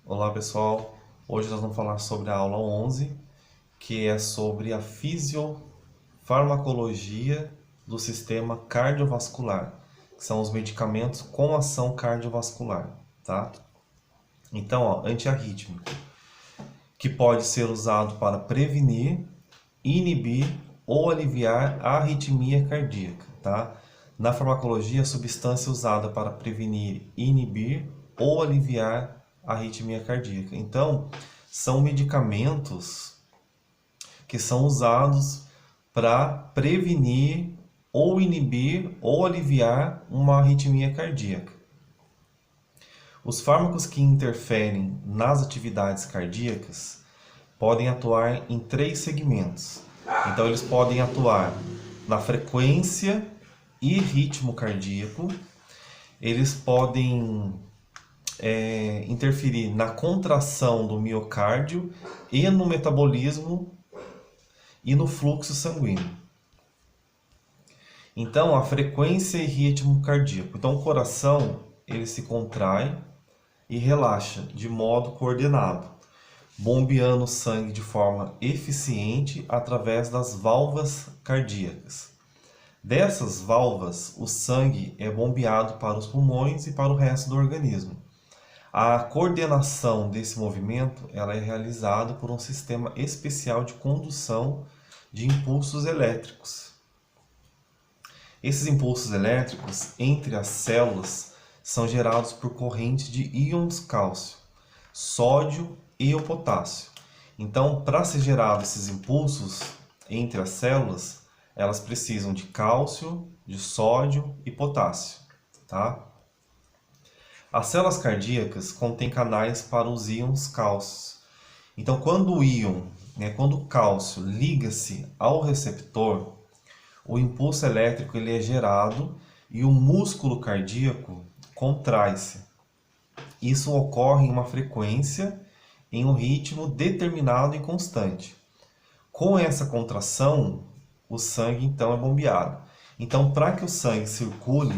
Olá pessoal, hoje nós vamos falar sobre a aula 11, que é sobre a fisiofarmacologia do sistema cardiovascular, que são os medicamentos com ação cardiovascular, tá? Então, antiarrítmico, que pode ser usado para prevenir, inibir ou aliviar a arritmia cardíaca, tá? Na farmacologia, a substância usada para prevenir, inibir ou aliviar a arritmia cardíaca. Então, são medicamentos que são usados para prevenir ou inibir ou aliviar uma arritmia cardíaca. Os fármacos que interferem nas atividades cardíacas podem atuar em 3 segmentos. Então, eles podem atuar na frequência e ritmo cardíaco, eles podem interferir na contração do miocárdio e no metabolismo e no fluxo sanguíneo. Então, a frequência e ritmo cardíaco. Então, o coração ele se contrai e relaxa de modo coordenado, bombeando o sangue de forma eficiente através das válvulas cardíacas. Dessas válvulas, o sangue é bombeado para os pulmões e para o resto do organismo. A coordenação desse movimento ela é realizada por um sistema especial de condução de impulsos elétricos. Esses impulsos elétricos entre as células são gerados por correntes de íons cálcio, sódio e o potássio. Então, para ser gerados esses impulsos entre as células, elas precisam de cálcio, de sódio e potássio, tá? As células cardíacas contêm canais para os íons cálcios. Então, quando o cálcio liga-se ao receptor, o impulso elétrico ele é gerado e o músculo cardíaco contrai-se. Isso ocorre em uma frequência, em um ritmo determinado e constante. Com essa contração, o sangue então é bombeado. Então, para que o sangue circule,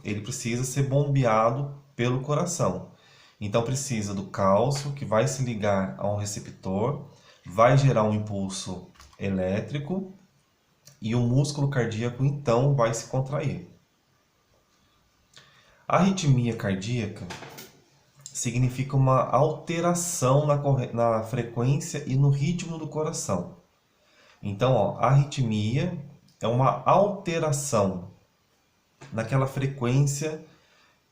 ele precisa ser bombeado pelo coração. Então, precisa do cálcio, que vai se ligar a um receptor, vai gerar um impulso elétrico e o músculo cardíaco então vai se contrair. A arritmia cardíaca significa uma alteração na frequência e no ritmo do coração. Então, a arritmia é uma alteração naquela frequência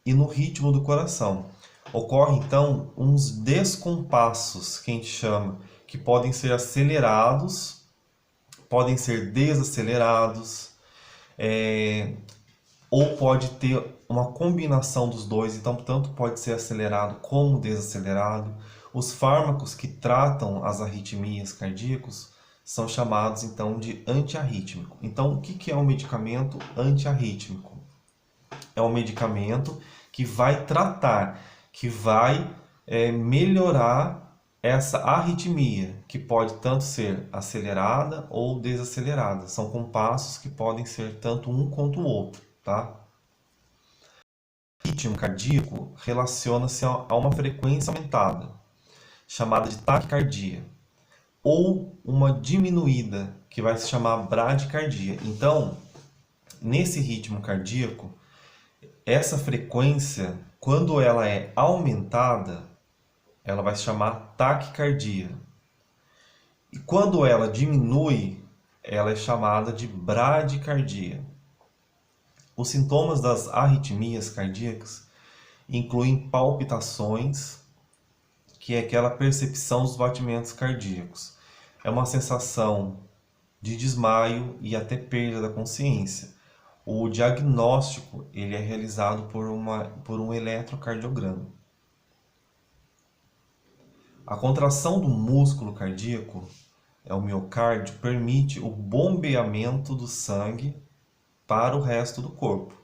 e no ritmo do coração. Ocorre, então, uns descompassos, que a gente chama, que podem ser acelerados, podem ser desacelerados, ou pode ter uma combinação dos dois, então tanto pode ser acelerado como desacelerado. Os fármacos que tratam as arritmias cardíacas são chamados então de antiarrítmico. Então, o que é um medicamento antiarrítmico? É um medicamento que vai tratar, que vai melhorar essa arritmia, que pode tanto ser acelerada ou desacelerada. São compassos que podem ser tanto um quanto o outro, tá? O ritmo cardíaco relaciona-se a uma frequência aumentada, chamada de taquicardia, ou uma diminuída, que vai se chamar bradicardia. Então, nesse ritmo cardíaco, essa frequência, quando ela é aumentada, ela vai se chamar taquicardia. E quando ela diminui, ela é chamada de bradicardia. Os sintomas das arritmias cardíacas incluem palpitações, que é aquela percepção dos batimentos cardíacos. É uma sensação de desmaio e até perda da consciência. O diagnóstico ele é realizado por um eletrocardiograma. A contração do músculo cardíaco, o miocárdio, permite o bombeamento do sangue para o resto do corpo.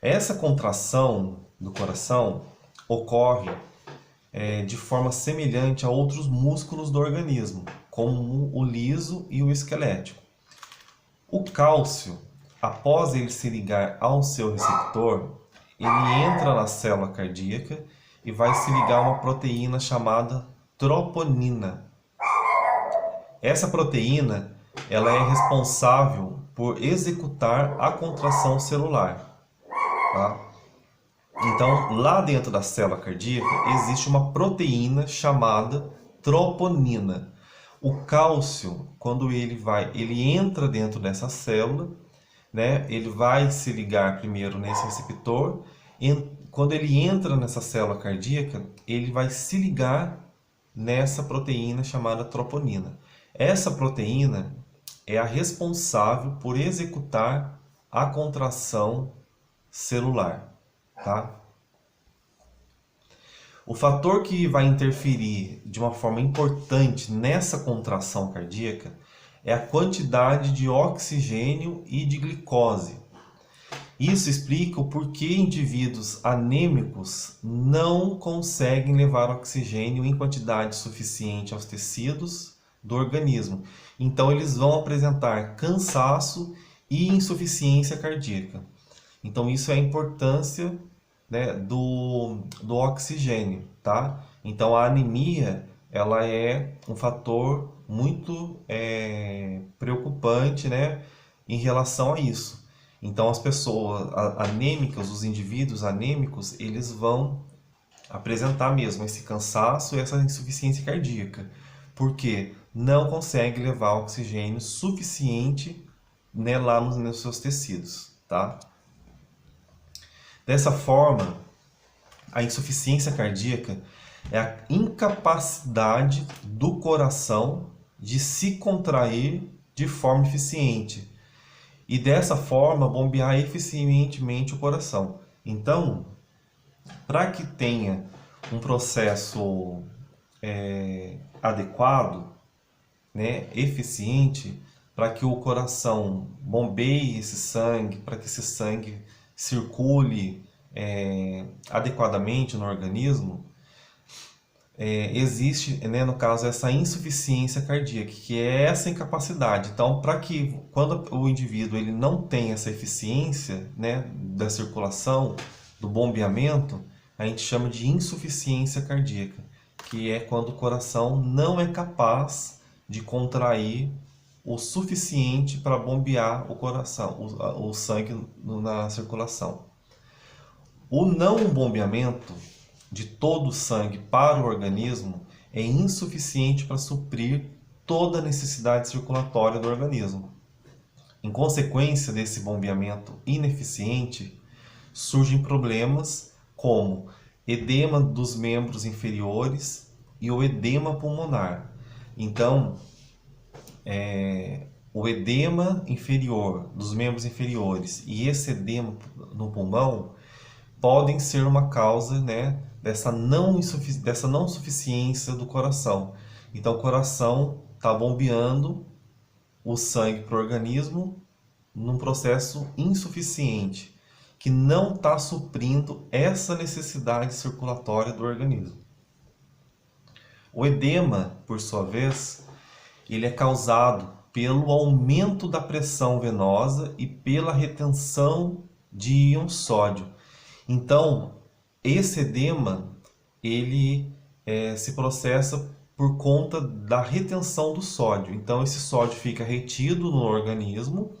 Essa contração do coração ocorre de forma semelhante a outros músculos do organismo, como o liso e o esquelético. O cálcio, após ele se ligar ao seu receptor, ele entra na célula cardíaca e vai se ligar a uma proteína chamada troponina. Essa proteína, ela é responsável por executar a contração celular, tá? Então, lá dentro da célula cardíaca, existe uma proteína chamada troponina. O cálcio, quando ele entra dentro dessa célula, né, ele vai se ligar primeiro nesse receptor. Quando ele entra nessa célula cardíaca, ele vai se ligar nessa proteína chamada troponina. Essa proteína é a responsável por executar a contração celular, tá? O fator que vai interferir de uma forma importante nessa contração cardíaca é a quantidade de oxigênio e de glicose. Isso explica o porquê indivíduos anêmicos não conseguem levar oxigênio em quantidade suficiente aos tecidos do organismo. Então eles vão apresentar cansaço e insuficiência cardíaca. Então isso é a importância, né, do oxigênio, tá? Então a anemia, ela é um fator muito preocupante, né, em relação a isso. Então as pessoas anêmicas, os indivíduos anêmicos, eles vão apresentar mesmo esse cansaço e essa insuficiência cardíaca, porque não consegue levar oxigênio suficiente, né, lá nos seus tecidos, tá? Dessa forma, a insuficiência cardíaca é a incapacidade do coração de se contrair de forma eficiente e dessa forma bombear eficientemente o coração. Então, para que tenha um processo adequado, né, eficiente, para que o coração bombeie esse sangue, para que esse sangue circule adequadamente no organismo, existe, né, no caso, essa insuficiência cardíaca, que é essa incapacidade. Então, para que quando o indivíduo ele não tem essa eficiência, né, da circulação, do bombeamento, a gente chama de insuficiência cardíaca, que é quando o coração não é capaz de contrair o suficiente para bombear o coração, o sangue na circulação. O não bombeamento de todo o sangue para o organismo é insuficiente para suprir toda a necessidade circulatória do organismo. Em consequência desse bombeamento ineficiente, surgem problemas como edema dos membros inferiores e o edema pulmonar. Então, o edema inferior dos membros inferiores e esse edema no pulmão podem ser uma causa, né, dessa não suficiência do coração. Então o coração está bombeando o sangue para o organismo num processo insuficiente, que não está suprindo essa necessidade circulatória do organismo. O edema, por sua vez, ele é causado pelo aumento da pressão venosa e pela retenção de íon sódio. Então, esse edema, ele se processa por conta da retenção do sódio. Então, esse sódio fica retido no organismo,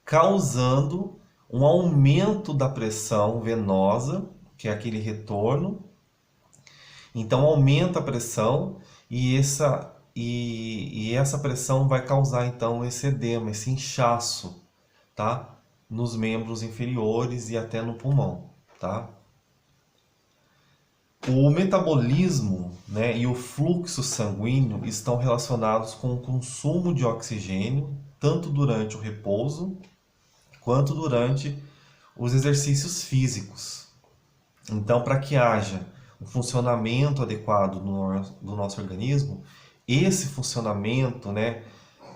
causando um aumento da pressão venosa, que é aquele retorno. Então, aumenta a pressão e essa pressão vai causar, então, esse edema, esse inchaço, tá? Nos membros inferiores e até no pulmão. Tá? O metabolismo, né, e o fluxo sanguíneo estão relacionados com o consumo de oxigênio, tanto durante o repouso quanto durante os exercícios físicos. Então, para que haja um funcionamento adequado do nosso organismo, esse funcionamento, né,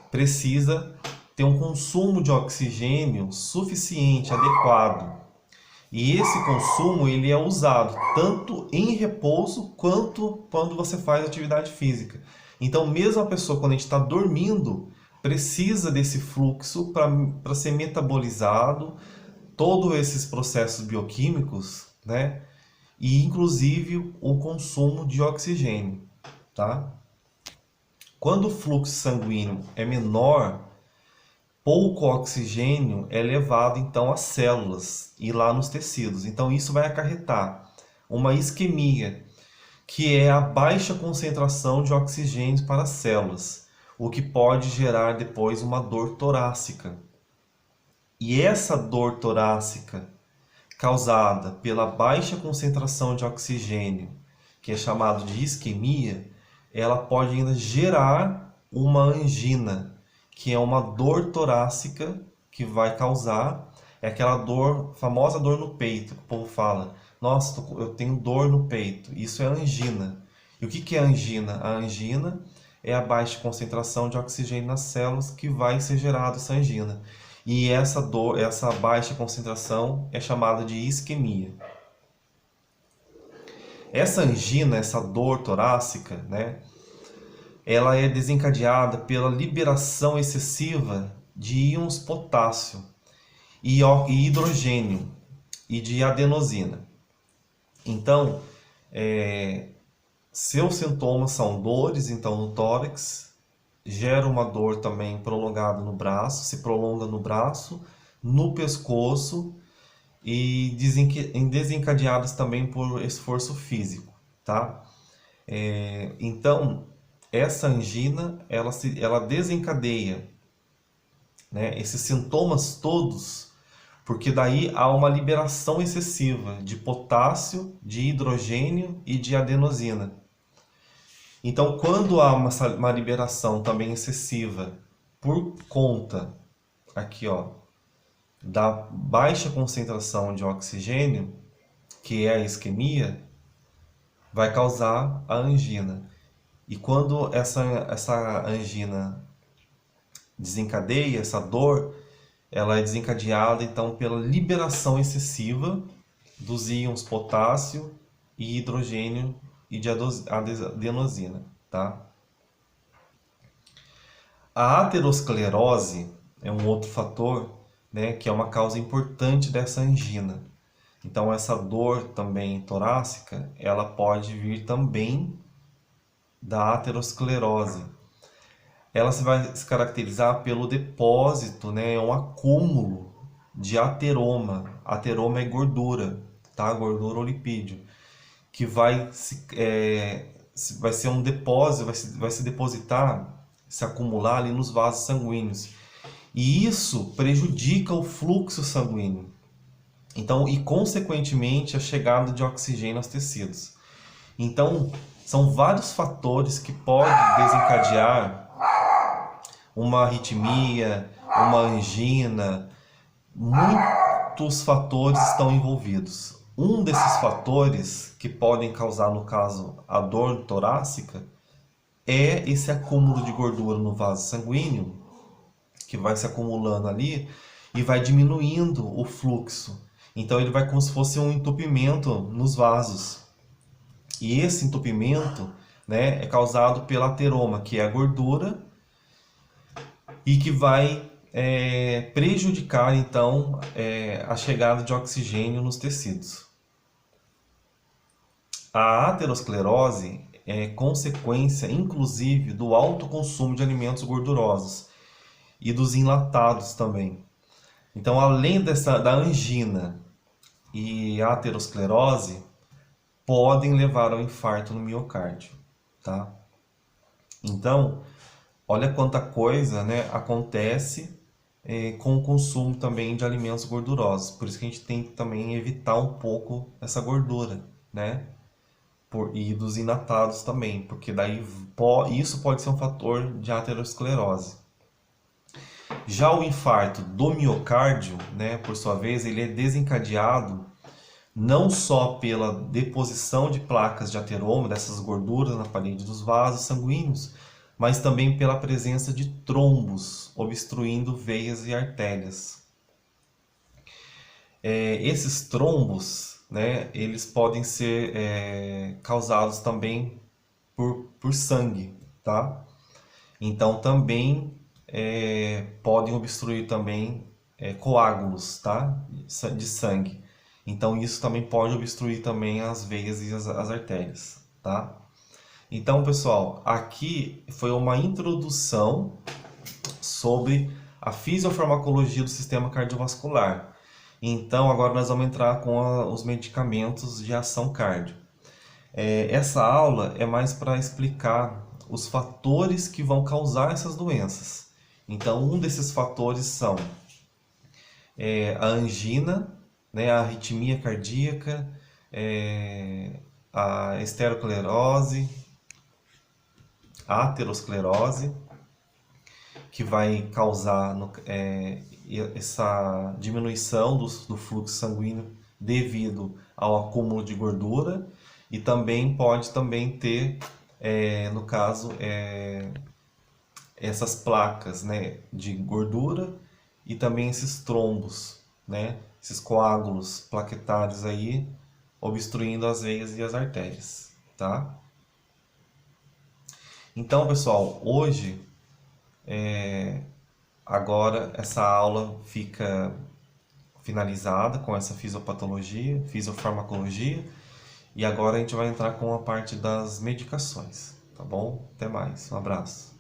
precisa ter um consumo de oxigênio suficiente, adequado. E esse consumo ele é usado tanto em repouso quanto quando você faz atividade física. Então, mesmo a pessoa, quando a gente está dormindo, precisa desse fluxo para ser metabolizado, todos esses processos bioquímicos, né? e inclusive o consumo de oxigênio, tá? Quando o fluxo sanguíneo é menor, pouco oxigênio é levado então às células e lá nos tecidos. Então isso vai acarretar uma isquemia, que é a baixa concentração de oxigênio para as células, o que pode gerar depois uma dor torácica. E essa dor torácica causada pela baixa concentração de oxigênio, que é chamado de isquemia, ela pode ainda gerar uma angina, que é uma dor torácica que vai causar, é aquela dor, famosa dor no peito, que o povo fala, nossa, eu tenho dor no peito, isso é angina. E o que é a angina? A angina é a baixa concentração de oxigênio nas células que vai ser gerada essa angina. E essa dor, essa baixa concentração é chamada de isquemia. Essa angina, essa dor torácica, né, ela é desencadeada pela liberação excessiva de íons potássio e hidrogênio e de adenosina. Então, seus sintomas são dores, então, no tórax, gera uma dor também prolongada no braço, se prolonga no braço, no pescoço e desencadeadas também por esforço físico, tá? Então, essa angina, ela desencadeia, né, esses sintomas todos, porque daí há uma liberação excessiva de potássio, de hidrogênio e de adenosina. Então, quando há uma liberação também excessiva por conta, aqui ó, da baixa concentração de oxigênio, que é a isquemia, vai causar a angina. E quando essa angina desencadeia, essa dor, ela é desencadeada então pela liberação excessiva dos íons potássio e hidrogênio e de adenosina, tá? A aterosclerose é um outro fator, né, que é uma causa importante dessa angina. Então essa dor também torácica, ela pode vir também da aterosclerose. Ela vai se caracterizar pelo depósito, né, um acúmulo de ateroma. Ateroma é gordura, tá? Gordura ou lipídio, que vai ser um depósito, vai se depositar, se acumular ali nos vasos sanguíneos. E isso prejudica o fluxo sanguíneo. Então, e consequentemente a chegada de oxigênio aos tecidos. Então, são vários fatores que podem desencadear uma arritmia, uma angina. Muitos fatores estão envolvidos. Um desses fatores que podem causar, no caso, a dor torácica, é esse acúmulo de gordura no vaso sanguíneo, que vai se acumulando ali e vai diminuindo o fluxo. Então ele vai como se fosse um entupimento nos vasos. E esse entupimento, né, é causado pela ateroma, que é a gordura, e que vai prejudicar então a chegada de oxigênio nos tecidos. A aterosclerose é consequência, inclusive, do alto consumo de alimentos gordurosos e dos enlatados também. Então, além da angina e aterosclerose, podem levar ao infarto no miocárdio, tá? Então, olha quanta coisa, né, acontece com o consumo também de alimentos gordurosos. Por isso que a gente tem que também evitar um pouco essa gordura, né? E dos enlatados também, porque daí isso pode ser um fator de aterosclerose. Já o infarto do miocárdio, né, por sua vez, ele é desencadeado não só pela deposição de placas de ateroma, dessas gorduras na parede dos vasos sanguíneos, mas também pela presença de trombos obstruindo veias e artérias. Esses trombos, né, eles podem ser causados também por sangue, tá? Então também podem obstruir também coágulos, tá, de sangue. Então isso também pode obstruir também as veias e as artérias, tá? Então, pessoal, aqui foi uma introdução sobre a fisiofarmacologia do sistema cardiovascular. Então, agora nós vamos entrar com os medicamentos de ação cardio. Essa aula é mais para explicar os fatores que vão causar essas doenças. Então, um desses fatores são a angina, né, a arritmia cardíaca, a esteroclerose, a aterosclerose, que vai causar essa diminuição do fluxo sanguíneo devido ao acúmulo de gordura, e também pode ter, no caso, essas placas, né, de gordura e também esses trombos, né, esses coágulos plaquetários aí obstruindo as veias e as artérias, tá? Então, pessoal, hoje agora essa aula fica finalizada com essa fisiopatologia, fisiofarmacologia, e agora a gente vai entrar com a parte das medicações, tá bom? Até mais, um abraço.